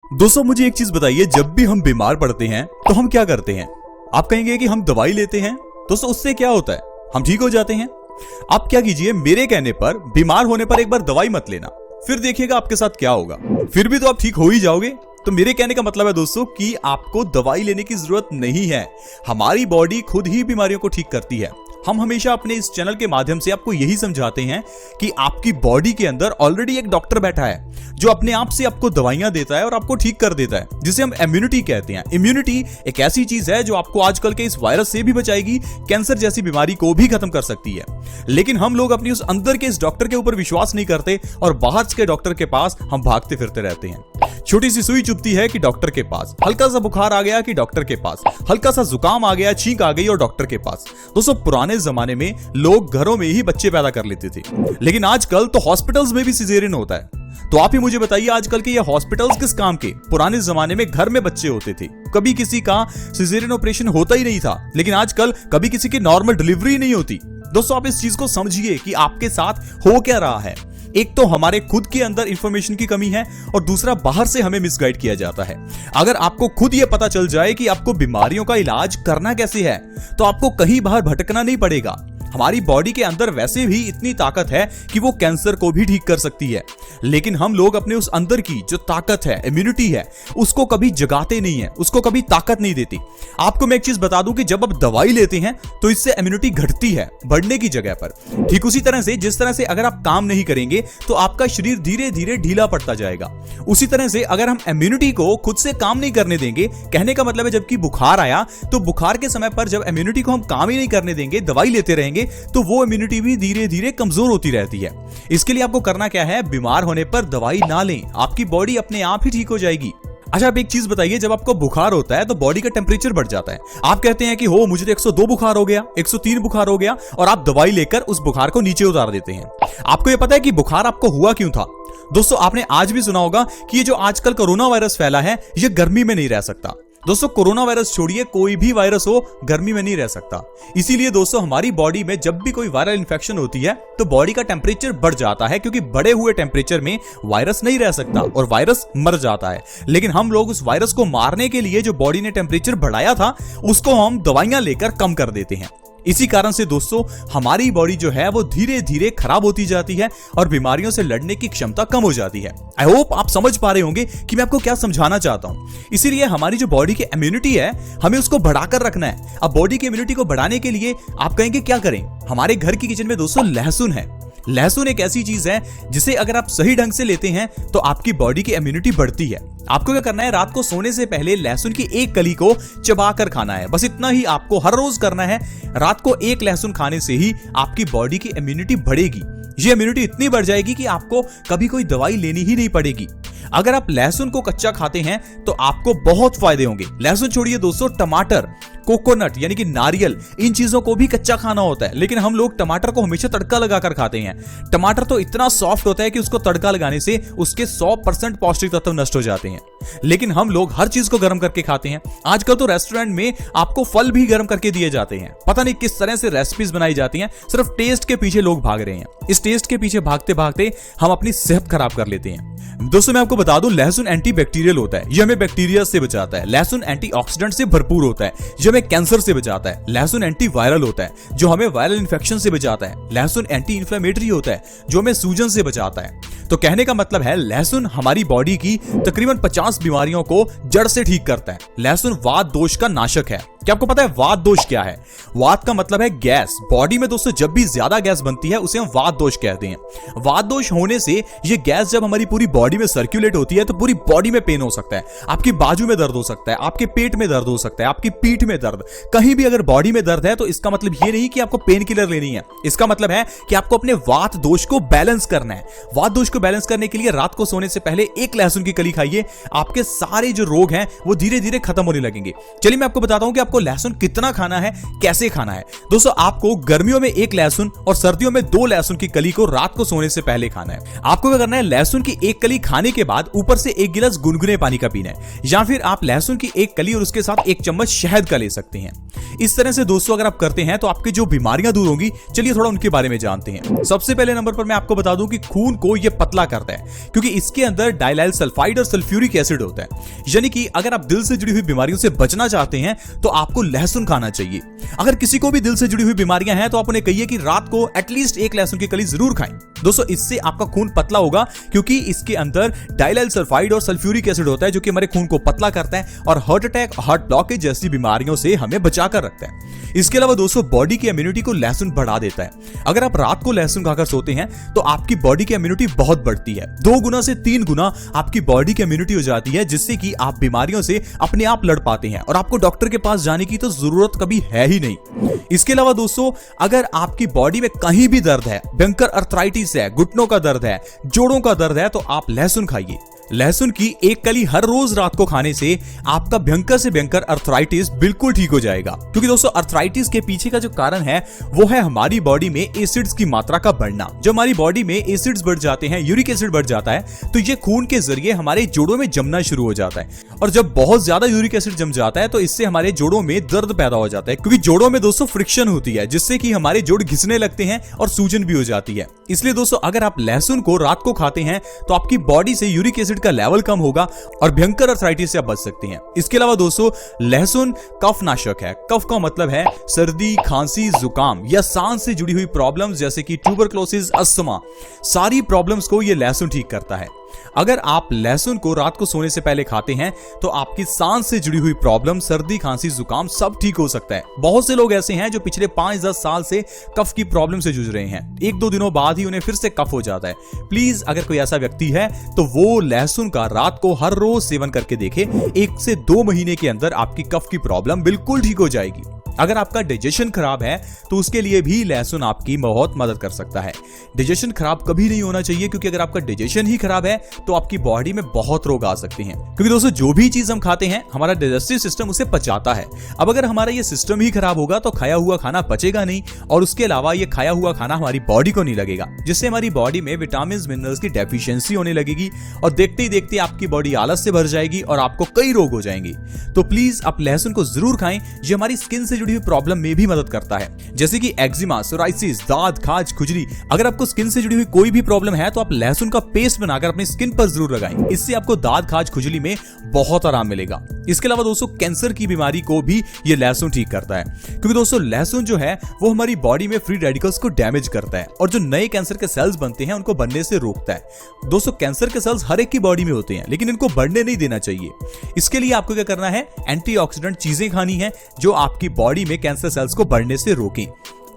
दोस्तों मुझे एक चीज बताइए, जब भी हम बीमार पड़ते हैं तो हम क्या करते हैं? आप कहेंगे कि हम दवाई लेते हैं। दोस्तों उससे क्या होता है? हम ठीक हो जाते हैं। आप क्या कीजिए, मेरे कहने पर बीमार होने पर एक बार दवाई मत लेना, फिर देखिएगा आपके साथ क्या होगा। फिर भी तो आप ठीक हो ही जाओगे। तो मेरे कहने का मतलब है दोस्तों कि आपको दवाई लेने की जरूरत नहीं है। हमारी बॉडी खुद ही बीमारियों को ठीक करती है। हम हमेशा अपने इस चैनल के माध्यम से आपको यही समझाते हैं कि आपकी बॉडी के अंदर ऑलरेडी एक डॉक्टर बैठा है जो अपने आप से आपको दवाइयां देता है और आपको ठीक कर देता है, जिसे हम इम्यूनिटी कहते हैं। इम्यूनिटी एक ऐसी चीज है जो आपको आजकल के इस वायरस से भी बचाएगी, कैंसर जैसी बीमारी को भी खत्म कर सकती है। लेकिन हम लोग अपनी उस अंदर के इस डॉक्टर के ऊपर विश्वास नहीं करते और बाहर के डॉक्टर के पास हम भागते फिरते रहते हैं। छोटी सी सुई चुभती है कि डॉक्टर के पास, हल्का सा बुखार आ गया कि डॉक्टर के पास, हल्का सा जुकाम आ गया, छींक आ गई और डॉक्टर के पास। दोस्तों पुराने जमाने में लोग घरों में ही बच्चे पैदा कर लेते थे, लेकिन आजकल तो हॉस्पिटल्स में भी सिजेरियन होता है। तो आप ही मुझे बताइए, आजकल के ये हॉस्पिटल्स किस काम के? पुराने जमाने में घर में बच्चे होते थे, कभी किसी का सिजेरियन ऑपरेशन होता ही नहीं था, लेकिन आजकल कभी किसी की नॉर्मल डिलीवरी नहीं होती। दोस्तों आप इस चीज को समझिए कि आपके साथ हो क्या रहा है। एक तो हमारे खुद के अंदर इंफॉर्मेशन की कमी है और दूसरा बाहर से हमें मिसगाइड किया जाता है। अगर आपको खुद ये पता चल जाए कि आपको बीमारियों का इलाज करना कैसे है, तो आपको कहीं बाहर भटकना नहीं पड़ेगा। हमारी बॉडी के अंदर वैसे भी इतनी ताकत है कि वो कैंसर को भी ठीक कर सकती है, लेकिन हम लोग अपने उस अंदर की जो ताकत है, इम्यूनिटी है, उसको कभी जगाते नहीं है, उसको कभी ताकत नहीं देती। आपको मैं एक चीज बता दूं कि जब आप दवाई लेते हैं तो इससे इम्यूनिटी घटती है बढ़ने की जगह पर। ठीक उसी तरह से जिस तरह से अगर आप काम नहीं करेंगे तो आपका शरीर धीरे धीरे ढीला पड़ता जाएगा, उसी तरह से अगर हम इम्यूनिटी को खुद से काम नहीं करने देंगे, कहने का मतलब है जबकि बुखार आया तो बुखार के समय पर जब इम्यूनिटी को हम काम ही नहीं करने देंगे, दवाई लेते रहेंगे, तो वो इम्यूनिटी भी धीरे धीरे कमजोर होती रहती है। इसके लिए आपको करना क्या है, बीमार होने पर दवाई ना लें, आपकी बॉडी अपने आप ही ठीक हो जाएगी। अच्छा आप एक चीज बताइए, जब आपको बुखार होता है तो बॉडी का टेम्परेचर बढ़ जाता है। आप कहते हैं कि हो मुझे तो 102 बुखार हो गया, 103 बुखार हो गया, और आप दवाई लेकर उस बुखार को नीचे उतार देते हैं। आपको यह पता है कि बुखार आपको हुआ क्यों था? दोस्तों आपने आज भी सुना होगा कि ये जो आजकल कोरोना वायरस फैला है, ये गर्मी में नहीं रह सकता। दोस्तों कोरोना वायरस छोड़िए, कोई भी वायरस हो गर्मी में नहीं रह सकता। इसीलिए दोस्तों हमारी बॉडी में जब भी कोई वायरल इन्फेक्शन होती है तो बॉडी का टेम्परेचर बढ़ जाता है, क्योंकि बढ़े हुए टेम्परेचर में वायरस नहीं रह सकता और वायरस मर जाता है। लेकिन हम लोग उस वायरस को मारने के लिए जो बॉडी ने टेम्परेचर बढ़ाया था, उसको हम दवाइयां लेकर कम कर देते हैं। इसी कारण से दोस्तों हमारी बॉडी जो है वो धीरे धीरे खराब होती जाती है और बीमारियों से लड़ने की क्षमता कम हो जाती है। आई होप आप समझ पा रहे होंगे कि मैं आपको क्या समझाना चाहता हूं। इसीलिए हमारी जो बॉडी की इम्यूनिटी है, हमें उसको बढ़ाकर रखना है। अब बॉडी की इम्यूनिटी को बढ़ाने के लिए आप कहेंगे क्या करें? हमारे घर की किचन में दोस्तों लहसुन है। लहसुन एक ऐसी चीज है जिसे अगर आप सही ढंग से लेते हैं तो आपकी बॉडी की इम्यूनिटी बढ़ती है। आपको क्या करना है, रात को सोने से पहले लहसुन की एक कली को चबाकर खाना है। बस इतना ही आपको हर रोज करना है। रात को एक लहसुन खाने से ही आपकी बॉडी की इम्यूनिटी बढ़ेगी। ये इम्यूनिटी इतनी बढ़ जाएगी कि आपको कभी कोई दवाई लेनी ही नहीं पड़ेगी। अगर आप लहसुन को कच्चा खाते हैं तो आपको बहुत फायदे होंगे। लहसुन छोड़िए दोस्तों, टमाटर, कोकोनट यानी कि नारियल, इन चीजों को भी कच्चा खाना होता है, लेकिन हम लोग टमाटर को हमेशा तड़का लगाकर खाते हैं। टमाटर तो इतना सॉफ्ट होता है कि उसको तड़का लगाने से उसके 100% पौष्टिक तत्व नष्ट हो जाते हैं, लेकिन हम लोग हर चीज को गर्म करके खाते हैं। आजकल तो रेस्टोरेंट में आपको फल भी गर्म करके दिए जाते हैं। पता नहीं किस तरह से रेसिपीज बनाई जाती हैं, सिर्फ टेस्ट के पीछे लोग भाग रहे हैं। इस टेस्ट के पीछे भागते भागते हम अपनी सेहत खराब कर लेते हैं। दोस्तों मैं आपको बता दूं, लहसुन एंटीबैक्टीरियल होता है, यह हमें बैक्टीरिया से बचाता है। लहसुन एंटीऑक्सीडेंट से भरपूर होता है, जो हमें कैंसर से बचाता है। लहसुन एंटीवायरल होता है, जो हमें वायरल इन्फेक्शन से बचाता है। लहसुन एंटी इंफ्लेमेटरी होता है, जो हमें सूजन से बचाता है। तो कहने का मतलब है लहसुन हमारी बॉडी की तकरीबन 50 बीमारियों को जड़ से ठीक करता है। लहसुन वात दोष का नाशक है। क्या आपको पता है वात दोष क्या है? वात का मतलब है गैस। बॉडी में दोस्तों जब भी ज्यादा गैस बनती है उसे हम वात दोष कहते हैं। वात दोष होने से ये गैस जब हमारी पूरी बॉडी में सर्कुलेट होती है तो पूरी बॉडी में पेन हो सकता है। आपकी बाजू में दर्द हो सकता है, आपके पेट में दर्द हो सकता है, आपकी पीठ में दर्द, कहीं भी अगर बॉडी में दर्द है तो इसका मतलब ये नहीं कि आपको पेन किलर लेनी है। इसका मतलब है कि आपको अपने वात दोष को बैलेंस करना है। वात दोष को बैलेंस करने के लिए रात को सोने से पहले एक लहसुन की कली खाइए। आपके सारे जो रोग हैं वो धीरे धीरे खत्म होने लगेंगे। चलिए मैं आपको बताता हूं कि आपको आपको लहसुन कितना खाना है, कैसे खाना है। दोस्तों आपको गर्मियों में 1 लहसुन और सर्दियों में 2 लहसुन की कली को रात को सोने से पहले खाना है। आपको क्या करना है, लहसुन की 1 कली खाने के बाद ऊपर से 1 गिलास गुनगुने पानी का पीना है, या फिर आप लहसुन की 1 कली और उसके साथ 1 चम्मच शहद का ले सकते हैं। इस तरह से दोस्तों अगर आप करते हैं तो आपकी जो बीमारियां दूर होंगी। चलिए थोड़ा उनके बारे में जानते हैं। सबसे पहले नंबर पर मैं आपको बता दूं कि खून को यह पतला करता है, क्योंकि इसके अंदर डाइलाइल सल्फाइड और सल्फ्यूरिक एसिड होता है। यानी कि अगर आप दिल से जुड़ी हुई बीमारियों से बचना चाहते हैं तो आपको लहसुन खाना चाहिए। अगर किसी को भी दिल से जुड़ी हुई बीमारियां हैं तो आप उन्हें कहिए कि रात को एटलीस्ट 1 लहसुन की कली जरूर खाएं। दोस्तों इससे आपका खून पतला होगा, क्योंकि इसके अंदर डाइलाइल सल्फाइड और सल्फ्यूरिक एसिड होता है, जो कि हमारे खून को पतला करता है और हार्ट अटैक, हार्ट ब्लॉकेज जैसी बीमारियों से हमें बचाकर रखता है। इसके अलावा दोस्तों बॉडी की इम्यूनिटी को लहसुन बढ़ा देता है। अगर आप रात को लहसुन खाकर सोते हैं तो आपकी बॉडी की इम्यूनिटी बहुत बढ़ती है, 2 गुना से 3 गुना आपकी बॉडी की इम्यूनिटी हो जाती है, जिससे कि आप बीमारियों से अपने आप लड़ पाते हैं और आपको डॉक्टर के पास जाने की तो जरूरत कभी है ही नहीं। इसके अलावा दोस्तों अगर आपकी बॉडी में कहीं भी दर्द है, भयंकर अर्थराइटिस है, घुटनों का दर्द है, जोड़ों का दर्द है, तो आप लहसुन खाइए। लहसुन की 1 कली हर रोज रात को खाने से आपका भयंकर से भयंकर अर्थराइटिस बिल्कुल ठीक हो जाएगा। क्योंकि दोस्तों अर्थराइटिस के पीछे का जो कारण है वो है हमारी बॉडी में एसिड्स की मात्रा का बढ़ना। जब हमारी बॉडी में एसिड्स बढ़ जाते हैं, यूरिक एसिड बढ़ जाता है, तो ये खून के जरिए हमारे जोड़ों में जमना शुरू हो जाता है। और जब बहुत ज्यादा यूरिक एसिड जम जाता है तो इससे हमारे जोड़ों में दर्द पैदा हो जाता है, क्योंकि जोड़ों में दोस्तों फ्रिक्शन होती है, जिससे कि हमारे जोड़ घिसने लगते हैं और सूजन भी हो जाती है। इसलिए दोस्तों अगर आप लहसुन को रात को खाते हैं तो आपकी बॉडी से यूरिक एसिड का लेवल कम होगा और भयंकर अर्थराइटिस से आप बच सकते हैं। इसके अलावा दोस्तों लहसुन कफनाशक है। कफ का मतलब है सर्दी, खांसी, जुकाम या सांस से जुड़ी हुई प्रॉब्लम्स जैसे कि ट्यूबरक्लोसिस, अस्थमा, सारी प्रॉब्लम्स को यह लहसुन ठीक करता है। अगर आप लहसुन को रात को सोने से पहले खाते हैं तो आपकी सांस से जुड़ी हुई प्रॉब्लम, सर्दी, खांसी, जुकाम सब ठीक हो सकता है। बहुत से लोग ऐसे हैं जो पिछले 5-10 साल से कफ की प्रॉब्लम से जूझ रहे हैं, 1-2 दिनों बाद ही उन्हें फिर से कफ हो जाता है। प्लीज अगर कोई ऐसा व्यक्ति है तो वो लहसुन का रात को हर रोज सेवन करके देखे। 1 से 2 महीने के अंदर आपकी कफ की प्रॉब्लम बिल्कुल ठीक हो जाएगी। अगर आपका डाइजेशन खराब है तो उसके लिए भी लहसुन आपकी बहुत मदद कर सकता है। डाइजेशन खराब कभी नहीं होना चाहिए, क्योंकि अगर आपका डाइजेशन ही खराब है तो आपकी बॉडी में बहुत रोग आ सकते हैं। क्योंकि दोस्तों जो भी चीज हम खाते हैं हमारा डाइजेस्टिव सिस्टम उसे पचाता है। अब अगर हमारा ये सिस्टम ही खराब होगा तो खाया हुआ खाना पचेगा नहीं, और उसके अलावा ये खाया हुआ खाना हमारी बॉडी को नहीं लगेगा, जिससे हमारी बॉडी में विटामिन, मिनरल्स की डेफिशिएंसी होने लगेगी और देखते ही देखते आपकी बॉडी आलस से भर जाएगी और आपको कई रोग हो जाएंगे। तो प्लीज आप लहसुन को जरूर खाएं। ये हमारी स्किन से जुड़ी हुई प्रॉब्लम में भी मदद करता है, जैसे कि एक्जिमा, सोराइसिस, दाद, खाज, खुजली। अगर आपको स्किन से जुड़ी हुई कोई भी प्रॉब्लम है तो आप लहसुन का पेस्ट बनाकर अपनी स्किन पर जरूर लगाएं। इससे आपको दाद, खाज, खुजली में बहुत आराम मिलेगा। इसके अलावा दोस्तों कैंसर की बीमारी को भी ये लहसुन ठीक करता है, क्योंकि दोस्तों लहसुन जो है वो हमारी बॉडी में फ्री रेडिकल्स को डैमेज करता है और जो नए कैंसर के सेल्स बनते हैं उनको बनने से रोकता है। दोस्तों कैंसर के सेल्स हर एक की बॉडी में होते हैं, लेकिन इनको बढ़ने नहीं देना चाहिए। इसके लिए आपको क्या करना है, एंटीऑक्सीडेंट चीजें खानी है जो आपकी बॉडी में कैंसर सेल्स को बढ़ने से रोकें।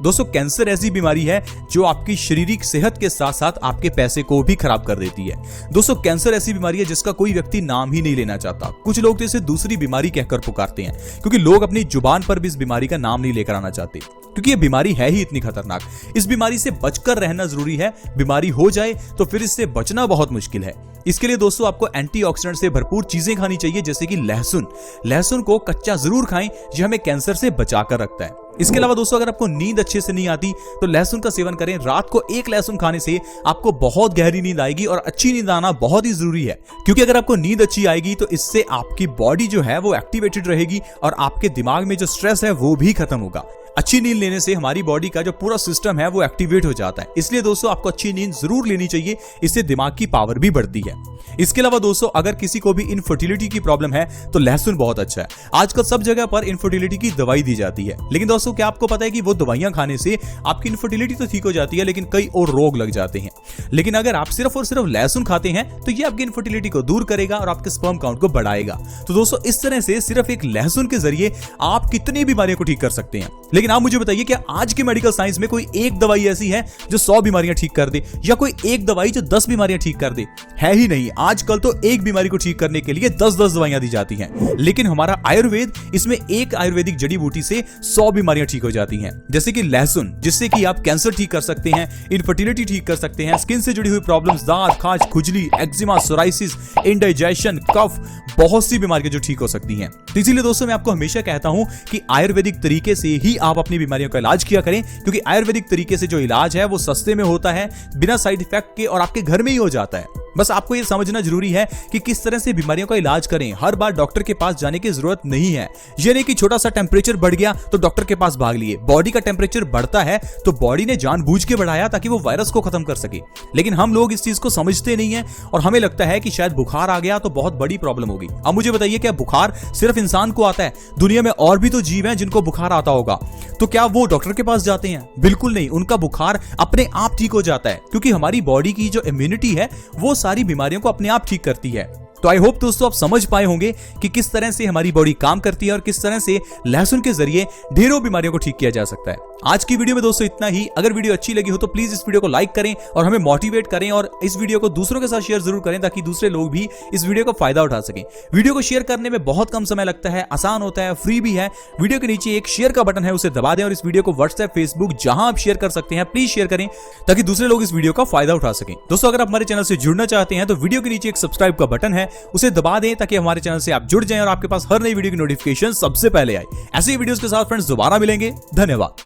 दोस्तों कैंसर ऐसी बीमारी है जो आपकी शारीरिक सेहत के साथ साथ आपके पैसे को भी खराब कर देती है। दोस्तों कैंसर ऐसी बीमारी है जिसका कोई व्यक्ति नाम ही नहीं लेना चाहता। कुछ लोग तो इसे दूसरी बीमारी कहकर पुकारते हैं, क्योंकि लोग अपनी जुबान पर भी इस बीमारी का नाम नहीं लेकर आना चाहते, क्योंकि ये बीमारी है ही इतनी खतरनाक। इस बीमारी से बचकर रहना जरूरी है। बीमारी हो जाए तो फिर इससे बचना बहुत मुश्किल है। इसके लिए दोस्तों आपको एंटीऑक्सीडेंट से भरपूर चीजें खानी चाहिए, जैसे कि लहसुन। लहसुन को कच्चा जरूर खाएं, जो हमें कैंसर से बचाकर रखता है। इसके अलावा दोस्तों अगर आपको नींद अच्छे से नहीं आती तो लहसुन का सेवन करें। रात को 1 लहसुन खाने से आपको बहुत गहरी नींद आएगी, और अच्छी नींद आना बहुत ही जरूरी है, क्योंकि अगर आपको नींद अच्छी आएगी तो इससे आपकी बॉडी जो है वो एक्टिवेटेड रहेगी और आपके दिमाग में जो स्ट्रेस है वो भी खत्म होगा। अच्छी नींद लेने से हमारी बॉडी का जो पूरा सिस्टम है वो एक्टिवेट हो जाता है। इसलिए दोस्तों आपको अच्छी नींद जरूर लेनी चाहिए, इससे दिमाग की पावर भी बढ़ती है। इसके अलावा दोस्तों अगर किसी को भी इनफर्टिलिटी की प्रॉब्लम है तो लहसुन बहुत अच्छा है। आजकल सब जगह पर इनफर्टिलिटी की दवाई दी जाती है, लेकिन दोस्तों क्या आपको पता है कि वो दवाइयां खाने से आपकी इनफर्टिलिटी तो ठीक हो जाती है, लेकिन कई और रोग लग जाते हैं। लेकिन अगर आप सिर्फ और सिर्फ लहसुन खाते हैं तो ये आपकी इनफर्टिलिटी को दूर करेगा और आपके स्पर्म काउंट को बढ़ाएगा। तो दोस्तों इस तरह से सिर्फ एक लहसुन के जरिए आप कितनी बीमारियों को ठीक कर सकते हैं। लेकिन लेकिन आप मुझे बताइए, क्या आज के मेडिकल साइंस में कोई एक दवाई ऐसी है जो 100 बीमारियां ठीक कर दे, या कोई एक दवाई जो 10 बीमारियां ठीक कर दे? है ही नहीं। आजकल तो एक बीमारी को ठीक करने के लिए 10-10 दवाइयां दी जाती हैं। लेकिन हमारा आयुर्वेद, इसमें एक आयुर्वेदिक जड़ी बूटी से 100 बीमारियां ठीक हो जाती हैं। जैसे कि लहसुन, जिससे कि आप कैंसर ठीक कर सकते हैं, इनफर्टिलिटी ठीक कर सकते हैं, स्किन से जुड़ी हुई प्रॉब्लम्स, दांत, खाज, खुजली, एक्जिमा, सोराइसिस, इंडाइजेशन, कफ, बहुत सी बीमारियां जो ठीक हो सकती हैं। तो इसीलिए दोस्तों मैं आपको हमेशा कहता हूं कि आयुर्वेदिक तरीके से ही आप अपनी बीमारियों का इलाज किया करें, क्योंकि आयुर्वेदिक तरीके से जो इलाज है वो सस्ते में होता है, बिना साइड इफेक्ट के, और आपके घर में ही हो जाता है। बस आपको ये समझना जरूरी है कि किस तरह से बीमारियों का इलाज करें। हर बार डॉक्टर के पास जाने की जरूरत नहीं है। ये नहीं कि छोटा सा टेम्परेचर बढ़ गया तो डॉक्टर के पास भाग लिए। बॉडी का टेम्परेचर बढ़ता है तो बॉडी ने जानबूझ के बढ़ाया ताकि वो वायरस को खत्म कर सके। लेकिन हम लोग इस चीज को समझते नहीं है और हमें लगता है कि शायद बुखार आ गया तो बहुत बड़ी प्रॉब्लम होगी। अब मुझे बताइए, क्या बुखार सिर्फ इंसान को आता है? दुनिया में और भी तो जीव हैं जिनको बुखार आता होगा, तो क्या वो डॉक्टर के पास जाते हैं? बिल्कुल नहीं। उनका बुखार अपने आप ठीक हो जाता है, क्योंकि हमारी बॉडी की जो इम्यूनिटी है वो सारी बीमारियों को अपने आप ठीक करती है। तो आई होप दोस्तों आप समझ पाए होंगे कि किस तरह से हमारी बॉडी काम करती है और किस तरह से लहसुन के जरिए ढेरों बीमारियों को ठीक किया जा सकता है। आज की वीडियो में दोस्तों इतना ही। अगर वीडियो अच्छी लगी हो तो प्लीज इस वीडियो को लाइक करें और हमें मोटिवेट करें, और इस वीडियो को दूसरों के साथ शेयर जरूर करें ताकि दूसरे लोग भी इस वीडियो का फायदा उठा सकें। वीडियो को शेयर करने में बहुत कम समय लगता है, आसान होता है, फ्री भी है। वीडियो के नीचे एक शेयर का बटन है, उसे दबा दें और इस वीडियो को व्हाट्सएप, फेसबुक, जहां आप शेयर कर सकते हैं प्लीज शेयर करें ताकि दूसरे लोग इस वीडियो का फायदा उठा सकें। दोस्तों अगर आप हमारे चैनल से जुड़ना चाहते हैं तो वीडियो के नीचे एक सब्सक्राइब का बटन है, उसे दबा दें ताकि हमारे चैनल से आप जुड़ जाएं और आपके पास हर नई वीडियो की नोटिफिकेशन सबसे पहले आए। ऐसे ही वीडियोस के साथ फ्रेंड्स दोबारा मिलेंगे। धन्यवाद।